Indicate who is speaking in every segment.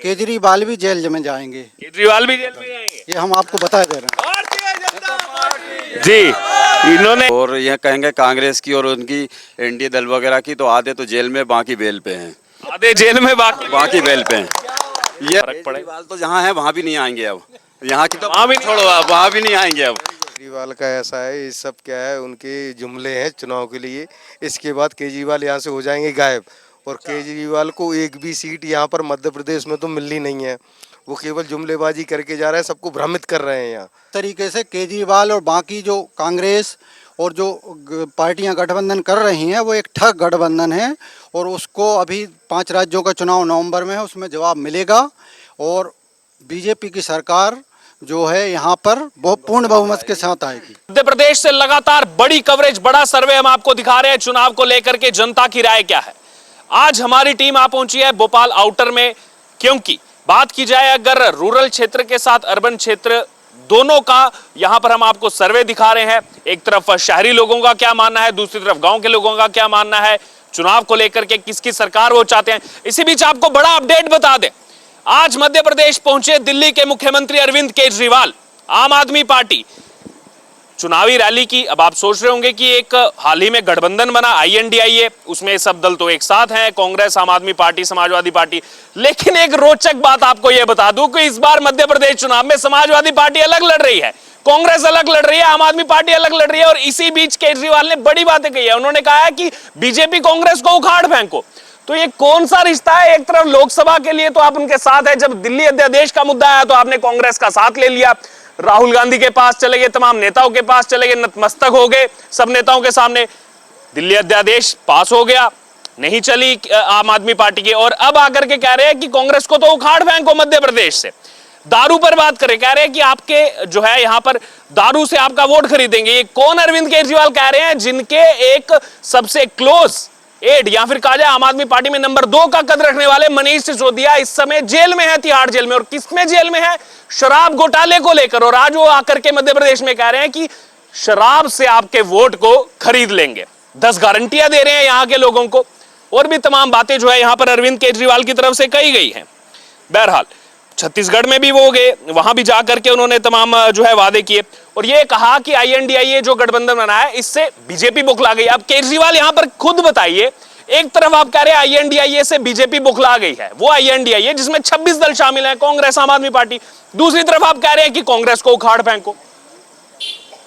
Speaker 1: केजरीवाल भी जेल में जाएंगे।
Speaker 2: केजरीवाल भी जेल में जाएंगे,
Speaker 1: ये हम आपको बता दे रहे हैं।
Speaker 2: भारतीय जनता पार्टी जी। इन्होंने
Speaker 3: और यह कहेंगे कांग्रेस की और उनकी एनडीए दल वगैरह की तो आधे तो जेल में बाकी बेल पे हैं,
Speaker 2: आधे जेल में, बाकी
Speaker 3: बेल पे हैं। ये
Speaker 2: फर्क पड़े।
Speaker 3: केजरीवाल तो जहाँ है वहाँ भी नहीं आएंगे अब, यहाँ की तो
Speaker 2: वहाँ भी नहीं
Speaker 3: छोड़ो, अब वहाँ भी नहीं आएंगे अब।
Speaker 4: केजरीवाल का ऐसा है, ये सब क्या है, उनके जुमले हैं चुनाव के लिए। इसके बाद केजरीवाल यहाँ से हो जाएंगे गायब। और केजरीवाल को एक भी सीट यहाँ पर मध्य प्रदेश में तो मिलनी नहीं है। वो केवल जुमलेबाजी करके जा रहे हैं, सबको भ्रमित कर रहे हैं यहाँ।
Speaker 1: तरीके से केजरीवाल और बाकी जो कांग्रेस और जो पार्टियां गठबंधन कर रही हैं वो एक ठग गठबंधन है। और उसको अभी 5 राज्यों का चुनाव नवंबर में है, उसमें जवाब मिलेगा। और बीजेपी की सरकार जो है यहाँ पर बहुत पूर्ण बहुमत के साथ आएगी।
Speaker 2: मध्य प्रदेश से लगातार बड़ी कवरेज, बड़ा सर्वे हम आपको दिखा रहे हैं चुनाव को लेकर के जनता की राय क्या है। आज हमारी टीम आ पहुंची है भोपाल आउटर में, क्योंकि बात की जाए अगर रूरल क्षेत्र के साथ अर्बन क्षेत्र दोनों का, यहां पर हम आपको सर्वे दिखा रहे हैं। एक तरफ शहरी लोगों का क्या मानना है, दूसरी तरफ गांव के लोगों का क्या मानना है चुनाव को लेकर के, किसकी सरकार वो चाहते हैं। इसी बीच आपको बड़ा अपडेट बता दें, आज मध्य प्रदेश पहुंचे दिल्ली के मुख्यमंत्री अरविंद केजरीवाल। आम आदमी पार्टी चुनावी रैली की। अब आप सोच रहे होंगे कि एक हाल ही में गठबंधन बना INDIA, उसमें सब दल तो एक साथ हैं, कांग्रेस, आम आदमी पार्टी, समाजवादी पार्टी। लेकिन एक रोचक बात आपको यह बता दूं कि इस बार मध्य प्रदेश चुनाव में समाजवादी पार्टी अलग लड़ रही है, कांग्रेस अलग लड़ रही है, आम आदमी पार्टी अलग लड़ रही है। और इसी बीच केजरीवाल ने बड़ी बातें कही है। उन्होंने कहा है कि बीजेपी कांग्रेस को उखाड़ फेंको। तो ये कौन सा रिश्ता है? एक तरफ लोकसभा के लिए तो आप उनके साथ है, जब दिल्ली अध्यादेश का मुद्दा आया तो आपने कांग्रेस का साथ ले लिया, राहुल गांधी के पास चले गए, तमाम नेताओं के पास चले गए, नतमस्तक हो गए सब नेताओं के सामने। दिल्ली अध्यादेश पास हो गया, नहीं चली आम आदमी पार्टी की, और अब आकर के कह रहे हैं कि कांग्रेस को तो उखाड़ फेंको मध्य प्रदेश से। दारू पर बात करें, कह रहे हैं कि आपके जो है यहां पर दारू से आपका वोट खरीदेंगे। ये कौन अरविंद केजरीवाल कह रहे हैं, जिनके एक सबसे क्लोज एड या फिर कहा जाए आम आदमी पार्टी में नंबर 2 का कद रखने वाले मनीष सिसोदिया इस समय जेल में है, तिहाड़ जेल में। और किसमें जेल में है? शराब घोटाले को लेकर। और आज वो आकर के मध्य प्रदेश में कह रहे हैं कि शराब से आपके वोट को खरीद लेंगे, 10 गारंटियां दे रहे हैं यहां के लोगों को। और भी तमाम बातें जो है यहां पर अरविंद केजरीवाल की तरफ से कही गई हैं। बहरहाल छत्तीसगढ़ में भी वो गए, वहां भी जाकर के उन्होंने तमाम जो है वादे किए और ये कहा कि INDIA जो गठबंधन बना है इससे बीजेपी बुखला गई। अब केजरीवाल यहां पर खुद बताइए, एक तरफ आप कह रहे हैं INDIA से बीजेपी बुखला गई है, वो INDIA जिसमें 26 दल शामिल हैं, कांग्रेस, आम आदमी पार्टी। दूसरी तरफ आप कह रहे हैं कि कांग्रेस को उखाड़ फेंको।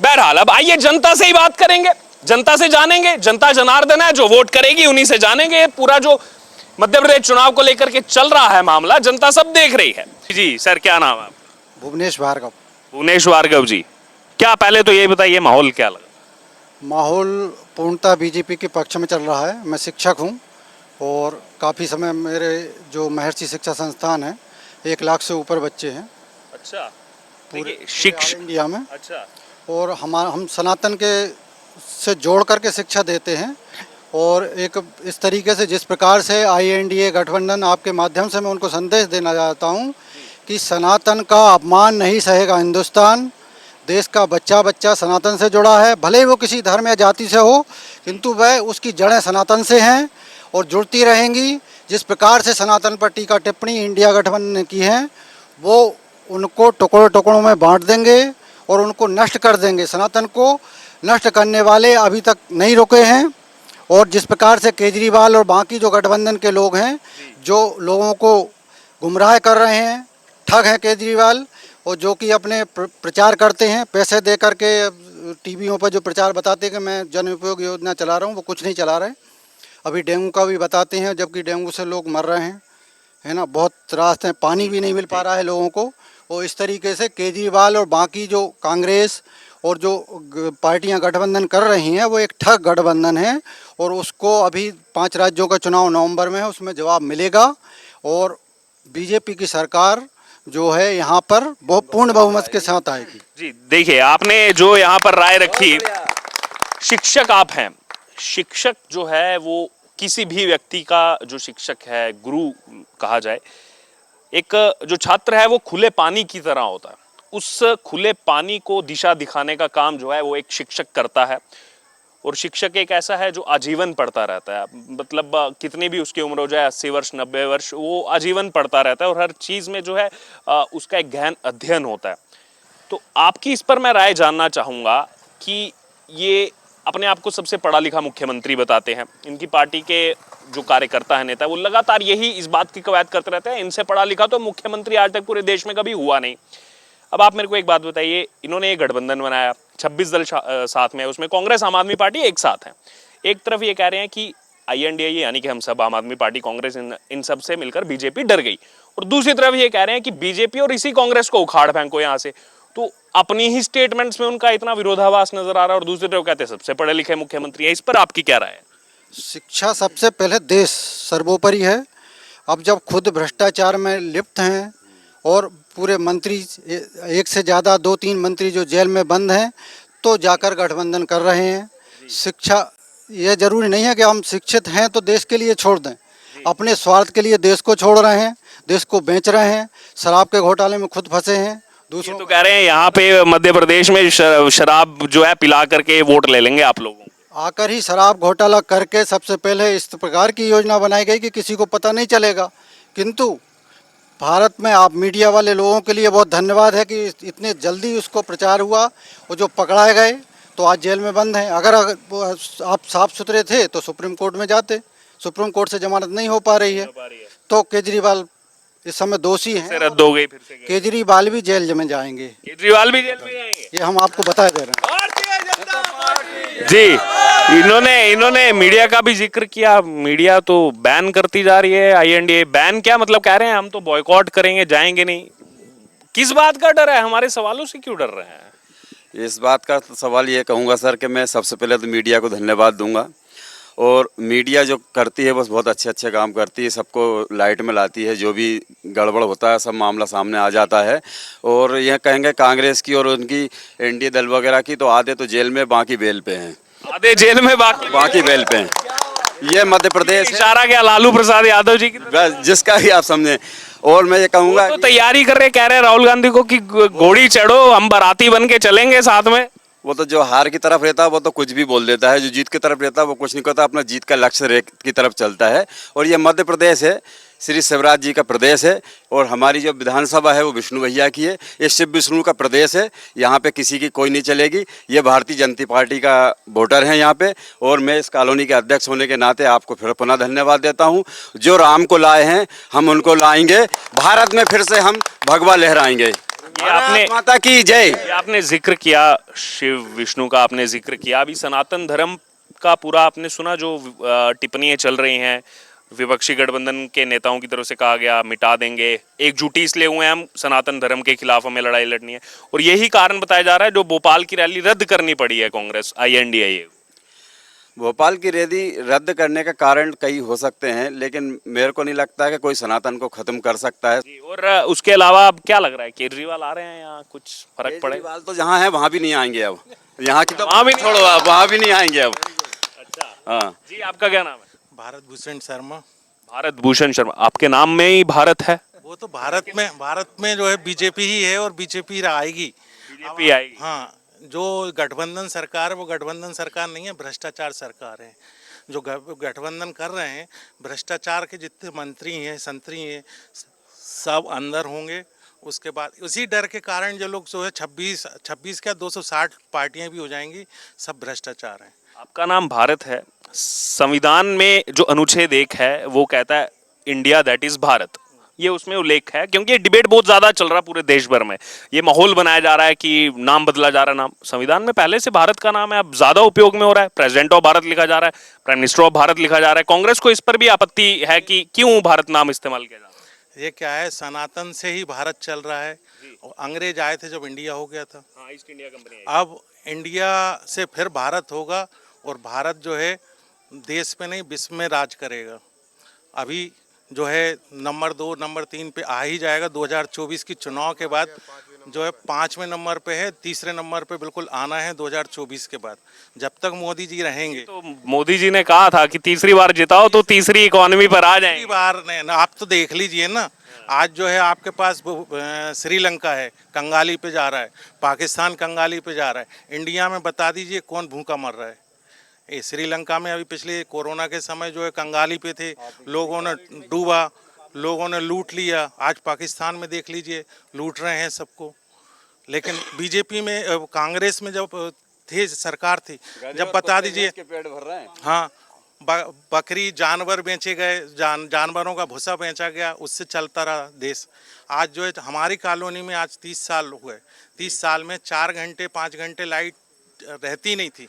Speaker 2: बहरहाल अब आइए जनता से ही बात करेंगे, जनता से जानेंगे। जनता जनार्दन है, जो वोट करेगी उन्हीं से जानेंगे। पूरा जो मध्य प्रदेश चुनाव को लेकर के चल रहा है मामला, जनता सब देख रही है। जी सर, क्या नाम है?
Speaker 1: भुवनेश भार्गव।
Speaker 2: भुवनेश भार्गव जी, क्या पहले तो ये बताइए माहौल क्या लगा?
Speaker 1: माहौल पूर्णतः बीजेपी के पक्ष में चल रहा है। मैं शिक्षक हूं और काफ़ी समय मेरे जो महर्षि शिक्षा संस्थान है, 1 लाख से ऊपर बच्चे हैं
Speaker 2: अच्छा,
Speaker 1: पूरे
Speaker 2: शिक्षा
Speaker 1: इंडिया में।
Speaker 2: अच्छा,
Speaker 1: और हम सनातन के से जोड़ करके शिक्षा देते हैं। और एक इस तरीके से जिस प्रकार से INDA गठबंधन, आपके माध्यम से मैं उनको संदेश देना चाहता हूं कि सनातन का अपमान नहीं सहेगा हिंदुस्तान। देश का बच्चा बच्चा सनातन से जुड़ा है, भले ही वो किसी धर्म या जाति से हो, किंतु वह उसकी जड़ें सनातन से हैं और जुड़ती रहेंगी। जिस प्रकार से सनातन पर टीका टिप्पणी इंडिया गठबंधन ने की है, वो उनको टुकड़ों टुकड़ों में बांट देंगे और उनको नष्ट कर देंगे। सनातन को नष्ट करने वाले अभी तक नहीं रुके हैं। और जिस प्रकार से केजरीवाल और बाकी जो गठबंधन के लोग हैं, जो लोगों को गुमराह कर रहे हैं, ठग हैं केजरीवाल, और जो कि अपने प्रचार करते हैं पैसे दे करके। टीवियों पर जो प्रचार बताते हैं कि मैं जन उपयोग योजना चला रहा हूँ, वो कुछ नहीं चला रहे। अभी डेंगू का भी बताते हैं, जबकि डेंगू से लोग मर रहे हैं, है ना, बहुत त्रास है, पानी भी नहीं मिल पा रहा है लोगों को। और इस तरीके से केजरीवाल और बाकी जो कांग्रेस और जो पार्टियां गठबंधन कर रही हैं वो एक ठग गठबंधन है। और उसको अभी 5 राज्यों का चुनाव नवंबर में है, उसमें जवाब मिलेगा। और बीजेपी की सरकार जो है यहाँ पर बहुत पूर्ण बहुमत के साथ आएगी।
Speaker 2: जी देखिए, आपने जो यहाँ पर राय रखी, शिक्षक आप हैं, शिक्षक जो है वो किसी भी व्यक्ति का जो शिक्षक है, गुरु कहा जाए, एक जो छात्र है वो खुले पानी की तरह होता है। उस खुले पानी को दिशा दिखाने का काम जो है वो एक शिक्षक करता है। और शिक्षक एक ऐसा है जो आजीवन पढ़ता रहता है, मतलब कितनी भी उसकी उम्र हो जाए, 80 वर्ष 90 वर्ष, वो आजीवन पढ़ता रहता है और हर चीज़ में जो है उसका एक गहन अध्ययन होता है। तो आपकी इस पर मैं राय जानना चाहूँगा कि ये अपने आप को सबसे पढ़ा लिखा मुख्यमंत्री बताते हैं, इनकी पार्टी के जो कार्यकर्ता है, नेता, वो लगातार यही इस बात की कवायद करते रहते हैं, इनसे पढ़ा लिखा तो मुख्यमंत्री आज तक पूरे देश में कभी हुआ नहीं। अब आप मेरे को एक बात बताइए, इन्होंने एक गठबंधन बनाया, 26 दल साथ में है, उसमें कांग्रेस आम आदमी पार्टी एक साथ है। एक तरफ ये कह रहे हैं कि INDA यानी कि हम सब, आम आदमी पार्टी, कांग्रेस, इन सब से मिलकर बीजेपी डर गई, और दूसरी तरफ ये कह रहे हैं कि बीजेपी और इसी कांग्रेस को उखाड़ फेंको यहाँ से। तो अपनी ही स्टेटमेंट्स में उनका इतना विरोधाभास नजर आ रहा है और दूसरी तरफ कहते हैं सबसे पढ़े लिखे मुख्यमंत्री है। इस पर आपकी क्या राय है?
Speaker 1: शिक्षा सबसे पहले, देश सर्वोपरि है। अब जब खुद भ्रष्टाचार में लिप्त हैं और पूरे मंत्री एक से ज़्यादा 2-3 मंत्री जो जेल में बंद हैं, तो जाकर गठबंधन कर रहे हैं। शिक्षा, यह जरूरी नहीं है कि हम शिक्षित हैं तो देश के लिए छोड़ दें, अपने स्वार्थ के लिए देश को छोड़ रहे हैं, देश को बेच रहे हैं, शराब के घोटाले में खुद फंसे हैं। दूसरों
Speaker 2: तो कह रहे हैं यहाँ पे मध्य प्रदेश में शराब जो है पिला करके वोट ले लेंगे आप लोगों को।
Speaker 1: आकर ही शराब घोटाला करके सबसे पहले इस प्रकार की योजना बनाई गई कि किसी को पता नहीं चलेगा। किंतु भारत में आप मीडिया वाले लोगों के लिए बहुत धन्यवाद है कि इतने जल्दी उसको प्रचार हुआ, और जो पकड़ाए गए तो आज जेल में बंद हैं। अगर आप साफ सुथरे थे तो सुप्रीम कोर्ट में जाते, सुप्रीम कोर्ट से जमानत नहीं हो पा रही है, तो केजरीवाल इस समय दोषी हैं,
Speaker 2: रद्द हो गई फिर से।
Speaker 1: केजरीवाल भी जेल में जाएंगे,
Speaker 2: केजरीवाल भी जेल में जाएंगे,
Speaker 1: ये हम आपको बता दे रहे हैं।
Speaker 2: जी, इन्होंने मीडिया का भी जिक्र किया। मीडिया तो बैन करती जा रही है, INDA बैन, क्या मतलब कह रहे हैं हम तो बॉयकॉट करेंगे, जाएंगे नहीं। किस बात का डर है? हमारे सवालों से क्यों डर रहे हैं?
Speaker 3: इस बात का सवाल ये कहूँगा सर कि मैं सबसे पहले तो मीडिया को धन्यवाद दूंगा, और मीडिया जो करती है बस बहुत अच्छे अच्छे काम करती है, सबको लाइट में लाती है, जो भी गड़बड़ होता है सब मामला सामने आ जाता है। और यह कहेंगे कांग्रेस की और उनकी NDA दल वगैरह की तो आधे तो जेल में, बाकी बेल पे हैं,
Speaker 2: आधे जेल में, बाकी
Speaker 3: बेल पे हैं। ये मध्य प्रदेश है,
Speaker 2: इशारा क्या लालू प्रसाद यादव जी की तरफ?
Speaker 3: बस जिसका ही आप समझे। और मैं ये कहूँगा
Speaker 2: तो तैयारी कर रहे, कह रहे राहुल गांधी को कि घोड़ी चढ़ो, हम बाराती बन के चलेंगे साथ में।
Speaker 3: वो तो जो हार की तरफ रहता है वो तो कुछ भी बोल देता है, जो जीत की तरफ रहता है वो कुछ नहीं करता, अपना जीत का लक्ष्य की तरफ चलता है। और ये मध्य प्रदेश है, श्री शिवराज जी का प्रदेश है, और हमारी जो विधानसभा है वो विष्णु भैया की है, ये शिव विष्णु का प्रदेश है, यहाँ पे किसी की कोई नहीं चलेगी। ये भारतीय जनता पार्टी का वोटर है यहाँ पे, और मैं इस कॉलोनी के अध्यक्ष होने के नाते आपको फिर पुनः धन्यवाद देता हूँ। जो राम को लाए हैं हम उनको लाएंगे, भारत में फिर से हम भगवा लहराएंगे।
Speaker 2: ये आपने
Speaker 3: माता की जय।
Speaker 2: ये आपने जिक्र किया, शिव विष्णु का आपने जिक्र किया, अभी सनातन धर्म का पूरा आपने सुना, जो टिप्पणियां चल रही हैं विपक्षी गठबंधन के नेताओं की तरफ से, कहा गया मिटा देंगे, एकजुटी इसलिए हुए हम सनातन धर्म के खिलाफ, हमें लड़ाई लड़नी है, और यही कारण बताया जा रहा है जो भोपाल की रैली रद्द करनी पड़ी है कांग्रेस INDA।
Speaker 3: भोपाल की रैली रद्द करने का कारण कई हो सकते हैं, लेकिन मेरे को नहीं लगता कि कोई सनातन को खत्म कर सकता है।
Speaker 2: और उसके अलावा अब क्या लग रहा है, केजरीवाल आ रहे हैं यहाँ, कुछ फर्क पड़े?
Speaker 3: केजरीवाल तो जहाँ है वहाँ भी नहीं आएंगे अब, यहाँ की तो
Speaker 2: वहाँ भी नहीं,
Speaker 3: छोड़ो, आप वहाँ भी नहीं आएंगे अब।
Speaker 2: अच्छा,
Speaker 3: हाँ
Speaker 2: जी, आपका क्या नाम है?
Speaker 5: भारत भूषण शर्मा।
Speaker 2: भारत भूषण शर्मा, आपके नाम में ही भारत है?
Speaker 5: वो तो भारत में जो है बीजेपी ही है और बीजेपी आएगी।
Speaker 2: बीजेपी आएगी।
Speaker 5: हाँ, जो गठबंधन सरकार है वो गठबंधन सरकार नहीं है, भ्रष्टाचार सरकार है। जो गठबंधन कर रहे हैं, भ्रष्टाचार के जितने मंत्री हैं, संतरी हैं, सब अंदर होंगे। उसके बाद उसी डर के कारण जो लोग जो है 26 क्या 260 पार्टियां भी हो जाएंगी, सब भ्रष्टाचार है।
Speaker 2: आपका नाम भारत है, संविधान में जो अनुच्छेद 1 है वो कहता है इंडिया दैट इज भारत, ये उसमें उल्लेख है, क्योंकि ये डिबेट बहुत ज्यादा चल रहा है पूरे देश भर में, ये माहौल बनाया जा रहा है कि नाम बदला जा रहा है। नाम संविधान में पहले से भारत का नाम है, अब ज्यादा उपयोग में हो रहा है, प्रेसिडेंट ऑफ भारत लिखा जा रहा है, प्राइम मिनिस्टर ऑफ भारत लिखा जा रहा है। कांग्रेस को इस पर भी आपत्ति है कि क्यों भारत नाम इस्तेमाल किया जा रहा है?
Speaker 5: ये क्या है, सनातन से ही भारत चल रहा है। और अंग्रेज आए थे जब इंडिया हो गया था,
Speaker 2: ईस्ट इंडिया कंपनी,
Speaker 5: अब इंडिया से फिर भारत होगा, और भारत जो है देश पे नहीं विश्व में राज करेगा। अभी जो है नंबर 2 नंबर 3 पे आ ही जाएगा। 2024 की चुनाव के बाद जो है 5वें नंबर पे है, 3रे नंबर पे बिल्कुल आना है 2024 के बाद, जब तक मोदी जी रहेंगे।
Speaker 2: तो मोदी जी ने कहा था कि तीसरी बार जिताओ तो तीसरी इकोनॉमी पर आ जाएंगे।
Speaker 5: बार नहीं, आप तो देख लीजिए ना, आज जो है आपके पास श्रीलंका है, कंगाली पे जा रहा है, पाकिस्तान कंगाली पे जा रहा है, इंडिया में बता दीजिए कौन भूखा मर रहा है। ये श्रीलंका में अभी पिछले कोरोना के समय जो है कंगाली पे थे, लोगों ने डूबा, लोगों ने लूट लिया। आज पाकिस्तान में देख लीजिए, लूट रहे हैं सबको। लेकिन बीजेपी में, कांग्रेस में जब थे, सरकार थी, जब बता दीजिए,
Speaker 3: पेट भर रहे हैं।
Speaker 5: हाँ, बकरी जानवर बेचे गए, जानवरों का भूसा बेचा गया, उससे चलता रहा देश। आज जो है हमारी कॉलोनी में आज 30 साल हुए, 30 साल में 4 घंटे 5 घंटे लाइट रहती नहीं थी।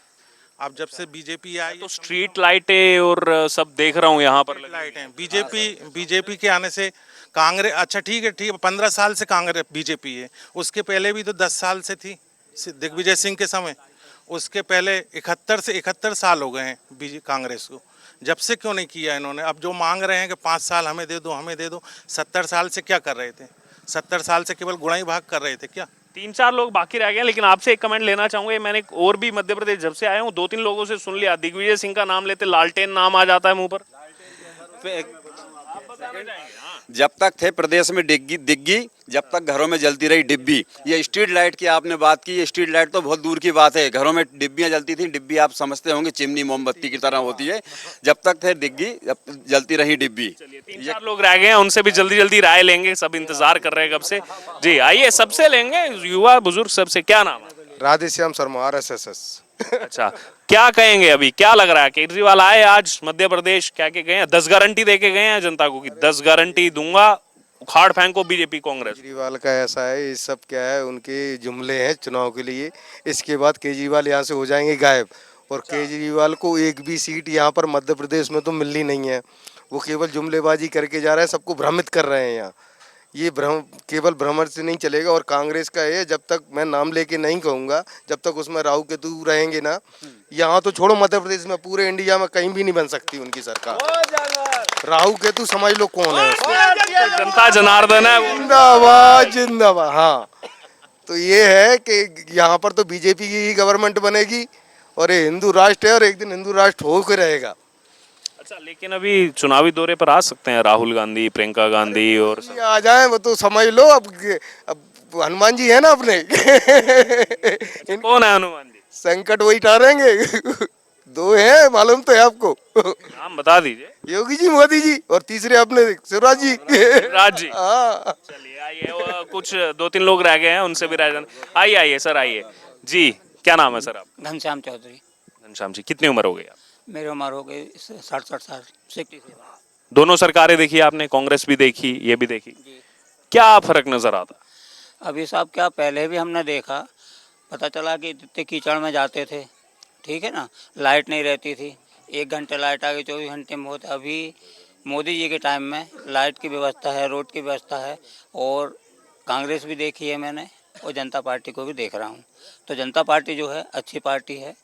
Speaker 5: अब जब से बीजेपी आई
Speaker 2: तो स्ट्रीट लाइटें और सब देख रहा हूँ यहाँ पर
Speaker 5: लाइट हैं। बीजेपी के आने से कांग्रेस, अच्छा ठीक है, 15 साल से कांग्रेस बीजेपी है। उसके पहले भी तो 10 साल से थी, दिग्विजय सिंह के समय। उसके पहले 71 साल हो गए हैं कांग्रेस को। जब से क्यों नहीं किया इन्होंने? अब जो मांग रहे हैं कि 5 साल हमें दे दो, हमें दे दो। 70 साल से क्या कर रहे थे? 70 साल से केवल गुणाई भाग कर रहे थे क्या?
Speaker 2: 3-4 लोग बाकी रह गए, लेकिन आपसे एक कमेंट लेना चाहूंगा। ये मैंने और भी मध्य प्रदेश जब से आया हूँ 2-3 लोगों से सुन लिया, दिग्विजय सिंह का नाम लेते लालटेन नाम आ जाता है मुंह पर।
Speaker 3: जब तक थे प्रदेश में दिग्गी, जब तक घरों में जलती रही डिब्बी। ये स्ट्रीट लाइट की आपने बात की, ये स्ट्रीट लाइट तो बहुत दूर की बात है। घरों में डिब्बियां जलती थी, डिब्बी आप समझते होंगे चिमनी मोमबत्ती की तरह होती है। जब तक थे दिग्गी, जब जलती रही डिब्बी।
Speaker 2: 3-4 लोग रह गए हैं, उनसे भी जल्दी जल्दी राय लेंगे, सब इंतजार कर रहे हैं कब से। जी आइए, सबसे लेंगे, युवा बुजुर्ग सबसे। क्या नाम है?
Speaker 4: राधेश्याम शर्मा, RSS।
Speaker 2: अच्छा, क्या कहेंगे अभी? क्या लग रहा है? केजरीवाल आए आज मध्य प्रदेश, क्या के गए हैं? 10 गारंटी दे के गए हैं जनता को कि 10 गारंटी दूंगा, उखाड़ फेंको बीजेपी कांग्रेस।
Speaker 4: केजरीवाल का ऐसा है, ये सब क्या है, उनके जुमले हैं चुनाव के लिए। इसके बाद केजरीवाल यहाँ से हो जाएंगे गायब। और केजरीवाल को एक भी सीट यहाँ पर मध्य प्रदेश में तो मिलनी नहीं है। वो केवल जुमलेबाजी करके जा रहे हैं, सबको भ्रमित कर रहे हैं यहाँ। ये केवल भ्रमण से नहीं चलेगा। और कांग्रेस का है, जब तक मैं नाम लेके नहीं कहूँगा, जब तक उसमें राहु केतु रहेंगे ना, यहाँ तो छोड़ो मध्य प्रदेश में, पूरे इंडिया में कहीं भी नहीं बन सकती उनकी सरकार। राहु केतु समझ लो कौन है उसमें।
Speaker 2: जनता जनार्दन है वो।
Speaker 4: जिंदाबाद जिंदाबाद। हाँ, तो ये है कि यहाँ पर तो बीजेपी की ही गवर्नमेंट बनेगी और ये हिंदू राष्ट्र है और एक दिन हिंदू राष्ट्र होकर रहेगा।
Speaker 2: अच्छा, लेकिन अभी चुनावी दौरे पर आ सकते हैं राहुल गांधी, प्रियंका गांधी और
Speaker 4: ये आ जाए वो तो समझ लो। अब हनुमान जी है ना अपने।
Speaker 2: कौन है हनुमान जी?
Speaker 4: संकट वही टारेंगे। 2 हैं, मालूम तो है आपको।
Speaker 2: नाम बता दीजिए।
Speaker 4: योगी जी, मोदी जी, और तीसरे अपने शिवराज जी।
Speaker 2: राज जी।
Speaker 4: हाँ,
Speaker 2: चलिए आइए, वो कुछ 2-3 लोग रह गए हैं, उनसे भी राय जान। आइए आइए सर, आइए जी। क्या नाम है सर आप?
Speaker 6: घनश्याम चौधरी।
Speaker 2: घनश्याम जी, कितनी उम्र हो गई आप?
Speaker 6: मेरी उम्र हो गई 67 साल, 67।
Speaker 2: दोनों सरकारें देखी आपने, कांग्रेस भी देखी, ये भी देखी, क्या फर्क नजर आता?
Speaker 6: अभी साहब क्या, पहले भी हमने देखा, पता चला कि इतने कीचड़ में जाते थे, ठीक है ना, लाइट नहीं रहती थी। 1 घंटे लाइट आ गई, 24 घंटे में होता। अभी मोदी जी के टाइम में लाइट की व्यवस्था है, रोड की व्यवस्था है। और कांग्रेस भी देखी है मैंने, और जनता पार्टी को भी देख रहा हूँ। तो जनता पार्टी जो है अच्छी पार्टी है,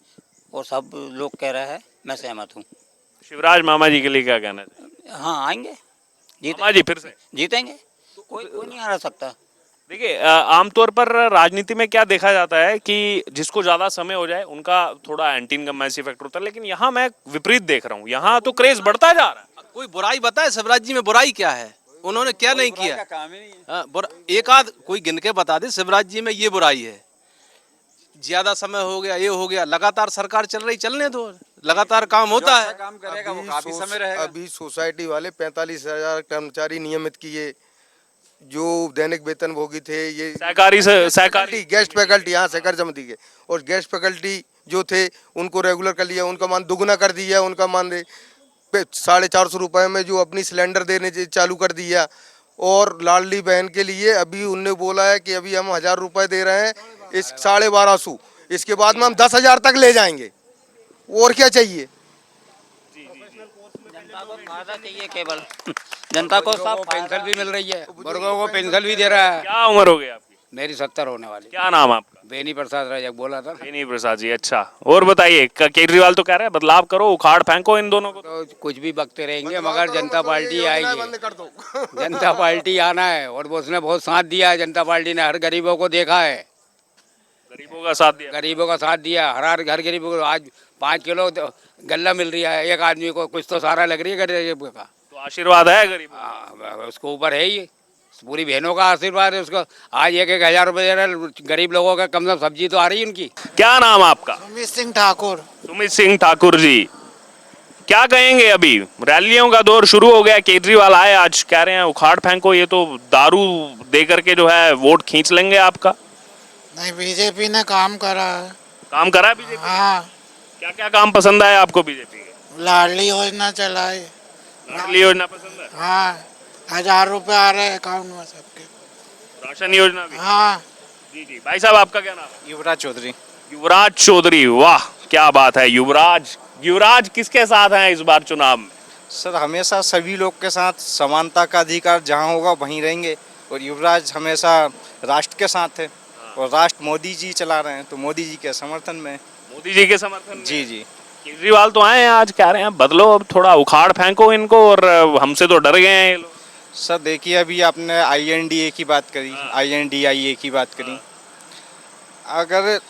Speaker 6: और सब लोग कह रहे हैं, मैं सहमत हूँ।
Speaker 2: शिवराज मामा जी के लिए क्या कहना है?
Speaker 6: हाँ, आएंगे,
Speaker 2: मामा जी फिर से
Speaker 6: जीतेंगे, कोई नहीं हरा सकता।
Speaker 2: देखिए, आमतौर पर राजनीति में क्या देखा जाता है कि जिसको ज्यादा समय हो जाए उनका थोड़ा एंटी इनकम्बेंसी फैक्टर होता है, लेकिन यहाँ मैं विपरीत देख रहा हूँ। यहाँ तो क्रेज बढ़ता जा रहा है।
Speaker 7: कोई बुराई बताए शिवराज जी में? बुराई क्या है? उन्होंने क्या नहीं किया? एक आध कोई गिन के बता दे शिवराज जी में ये बुराई है। ज्यादा समय हो गया, ये हो गया, लगातार सरकार चल रही, चलने दो, लगातार काम होता है।
Speaker 3: काम करेगा वो काफी समय रहेगा।
Speaker 4: अभी सोसाइटी वाले 45,000 कर्मचारी नियमित किए, जो दैनिक वेतन भोगी थे। ये
Speaker 2: सहकारी
Speaker 4: गेस्ट फैकल्टी, यहाँ सहकारी समिति के, और गेस्ट फैकल्टी जो थे उनको रेगुलर कर लिया, उनका मान दुगुना कर दिया। उनका मान 450 रुपये में जो अपनी सिलेंडर देने चालू कर दिया। और लाडली बहन के लिए अभी उनने बोला है कि अभी हम 1000 रुपये दे रहे हैं, इस 1250, इसके बाद में हम 10,000 तक ले जाएंगे। और क्या चाहिए?
Speaker 6: जनता को फायदा चाहिए केवल, जनता को सब
Speaker 8: पेंशन भी मिल रही है, वर्गों को पेंशन भी दे रहा है।
Speaker 2: क्या उम्र हो गई आपकी?
Speaker 8: मेरी 70 होने वाली।
Speaker 2: क्या नाम आपका?
Speaker 8: बेनी प्रसाद रजक बोला था।
Speaker 2: बेनी प्रसाद जी। अच्छा, और बताइए, केजरीवाल तो कह रहे हैं बदलाव करो, उखाड़ फेंको इन दोनों को।
Speaker 8: तो कुछ भी बकते रहेंगे, मगर जनता पार्टी आएगी। जनता पार्टी आना है, और वो उसने बहुत साथ दिया है। जनता पार्टी ने हर गरीबों को देखा है,
Speaker 2: गरीबों का साथ दिया।
Speaker 8: गरीबों का साथ दिया। हर घर गरीबों को आज 5 किलो गल्ला मिल रही है एक आदमी को, कुछ तो सारा लग रही है गरीब का।
Speaker 2: तो आशीर्वाद है गरीबों का।
Speaker 8: हाँ, उसको ऊपर है ही, पूरी बहनों का आशीर्वाद है उसको। आज 1-1 हज़ार रुपये दे रहे, गरीब लोगों का कम से कम सब्जी तो आ रही है उनकी।
Speaker 2: क्या नाम आपका?
Speaker 9: सुमित सिंह ठाकुर।
Speaker 2: सुमित सिंह ठाकुर जी, क्या कहेंगे? अभी रैलियों का दौर शुरू हो गया, केजरीवाल आए आज, कह रहे हैं उखाड़ फेंको, ये तो दारू दे करके जो है वोट खींच लेंगे आपका।
Speaker 9: नहीं, बीजेपी ने काम करा है।
Speaker 2: काम करा है बीजेपी?
Speaker 9: हाँ,
Speaker 2: क्या क्या काम पसंद आया आपको बीजेपी के?
Speaker 9: लाडली योजना चलाई।
Speaker 2: लाडली योजना पसंद है?
Speaker 9: हाँ, 1000 रुपए आ रहे हैं अकाउंट में सबके।
Speaker 2: राशन योजना भी?
Speaker 9: हाँ।
Speaker 2: जी जी। भाई साहब, आपका क्या नाम है?
Speaker 10: युवराज चौधरी।
Speaker 2: युवराज चौधरी, वाह क्या बात है। युवराज, युवराज किसके साथ हैं इस बार चुनाव में?
Speaker 10: सर, हमेशा सभी लोग के साथ समानता का अधिकार जहां होगा वहीं रहेंगे, और युवराज हमेशा राष्ट्र के साथ है, और राष्ट्र मोदी जी चला रहे हैं तो मोदी जी के समर्थन में।
Speaker 2: मोदी जी के समर्थन में?
Speaker 10: जी जी।
Speaker 2: केजरीवाल तो आए हैं आज, कह रहे हैं बदलो, अब थोड़ा उखाड़ फेंको इनको, और हमसे तो डर गए हैं ये लोग।
Speaker 10: सर देखिए, अभी आपने INDA की बात करी, INDIA की बात करी। अगर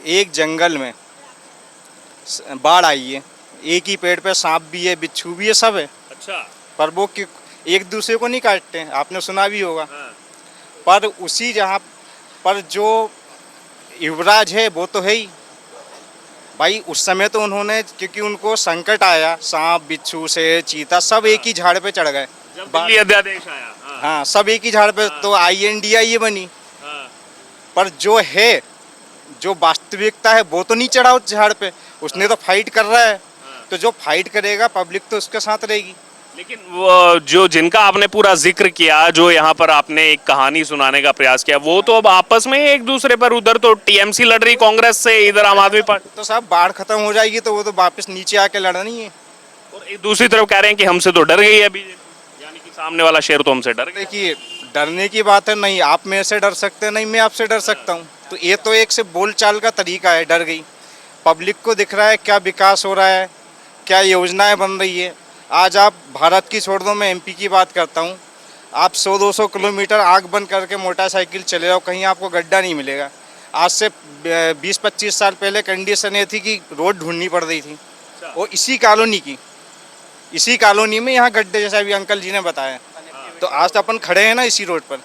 Speaker 10: एक जंगल में बाढ़ आई है, एक ही पेड़ पे सांप भी है, बिच्छू भी है, सब है,
Speaker 2: अच्छा।
Speaker 10: पर वो एक दूसरे को नहीं काटते हैं, आपने सुना भी होगा।
Speaker 2: हाँ।
Speaker 10: पर उसी जहाँ पर जो युवराज है वो तो है ही भाई। उस समय तो उन्होंने, क्योंकि उनको संकट आया, सांप बिच्छू से चीता सब एक ही झाड़ पे चढ़ गए।
Speaker 2: जब दिल्ली अध्यादेश आया। हाँ।
Speaker 10: हाँ, सब एक ही झाड़ पे, तो INDIA बनी।
Speaker 2: हाँ।
Speaker 10: पर जो है, जो वास्तविकता है वो तो नहीं चढ़ा उस झाड़ पे, उसने तो फाइट कर रहा है। तो जो फाइट करेगा पब्लिक तो उसके साथ रहेगी।
Speaker 2: लेकिन वो जो जिनका आपने पूरा जिक्र किया, जो यहाँ पर आपने एक कहानी सुनाने का प्रयास किया, वो तो अब आपस में ही एक दूसरे पर, उधर तो TMC लड़ रही कांग्रेस से, इधर आम आदमी पार्टी।
Speaker 10: तो साहब, बाढ़ खत्म हो जाएगी तो वो तो वापस नीचे आके लड़नी है।
Speaker 2: और एक दूसरी तरफ कह रहे हैं कि हमसे तो डर गई है बीजेपी, यानी कि सामने वाला शेर तो हमसे डर गया।
Speaker 10: देखिए, डरने की बात है नहीं, आप मेरे से डर सकते हैं, नहीं मैं आपसे डर सकता हूँ। तो ये तो एक से बोलचाल का तरीका है, डर गई। पब्लिक को दिख रहा है क्या विकास हो रहा है, क्या योजनाएं बन रही है। आज आप भारत की छोड़ दो, मैं MP की बात करता हूँ, आप 100-200 किलोमीटर आग बंद करके मोटरसाइकिल चले जाओ, कहीं आपको गड्ढा नहीं मिलेगा। आज से 20-25 साल पहले कंडीशन ये थी कि रोड ढूंढनी पड़ रही थी, और इसी कॉलोनी में यहाँ गड्ढे, जैसा अभी अंकल जी ने बताया। तो आज तो अपन खड़े हैं ना इसी रोड पर।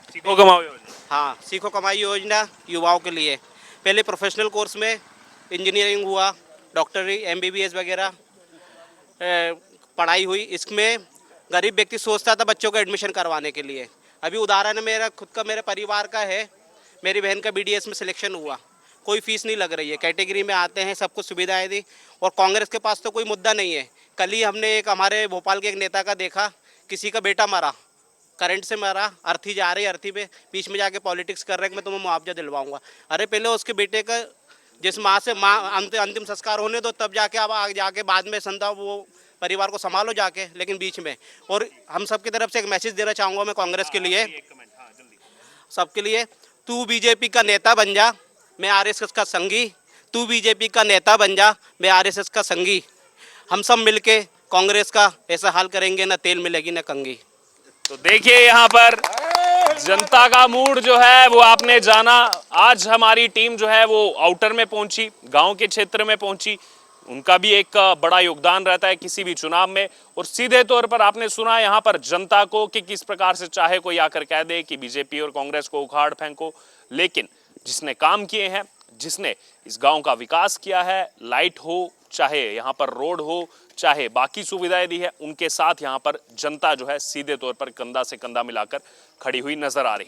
Speaker 2: सीखो कमाओ योजना।
Speaker 11: हाँ, सीखो कमाई योजना युवाओं के लिए। पहले प्रोफेशनल कोर्स में इंजीनियरिंग हुआ, डॉक्टरी, MBBS वगैरह पढ़ाई हुई। इसमें गरीब व्यक्ति सोचता था बच्चों को एडमिशन करवाने के लिए। अभी उदाहरण मेरा खुद का, मेरे परिवार का है, मेरी बहन का BDS में सिलेक्शन हुआ, कोई फीस नहीं लग रही है, कैटेगरी में आते हैं, सब कुछ सुविधाएं दी। और कांग्रेस के पास तो कोई मुद्दा नहीं है। कल ही हमने एक हमारे भोपाल के एक नेता का देखा, किसी का बेटा मरा, करंट से मरा, अर्थी जा रही, अर्थी पे बीच में जाके पॉलिटिक्स कर रहे हैं कि मैं तुम्हें मुआवजा दिलवाऊंगा। अरे पहले उसके बेटे का जिस माँ से अंतिम संस्कार होने दो, तब जाके अब आगे जाके बाद में संता वो परिवार को संभालो जाके, लेकिन बीच में। और हम सबकी तरफ से एक मैसेज देना चाहूँगा मैं कांग्रेस के लिए, सबके लिए, तू BJP का नेता बन जा, मैं RSS का संगी। तू BJP का नेता बन जा, मैं RSS का संगी। हम सब मिलके कांग्रेस का ऐसा हाल करेंगे, ना तेल मिलेगी ना कंगी।
Speaker 2: तो देखिए यहाँ पर जनता का मूड जो है वो आपने जाना। आज हमारी टीम जो है वो आउटर में पहुंची, गांव के क्षेत्र में पहुंची। उनका भी एक बड़ा योगदान रहता है किसी भी चुनाव में। और सीधे तौर पर आपने सुना यहाँ पर जनता को कि किस प्रकार से चाहे कोई आकर कह दे कि बीजेपी और कांग्रेस को उखाड़ फेंको, लेकिन जिसने काम किए हैं, जिसने इस गांव का विकास किया है, लाइट हो, चाहे यहाँ पर रोड हो, चाहे बाकी सुविधाएं दी है, उनके साथ यहाँ पर जनता जो है सीधे तौर पर कंधा से कंधा मिलाकर खड़ी हुई नजर आ रही है।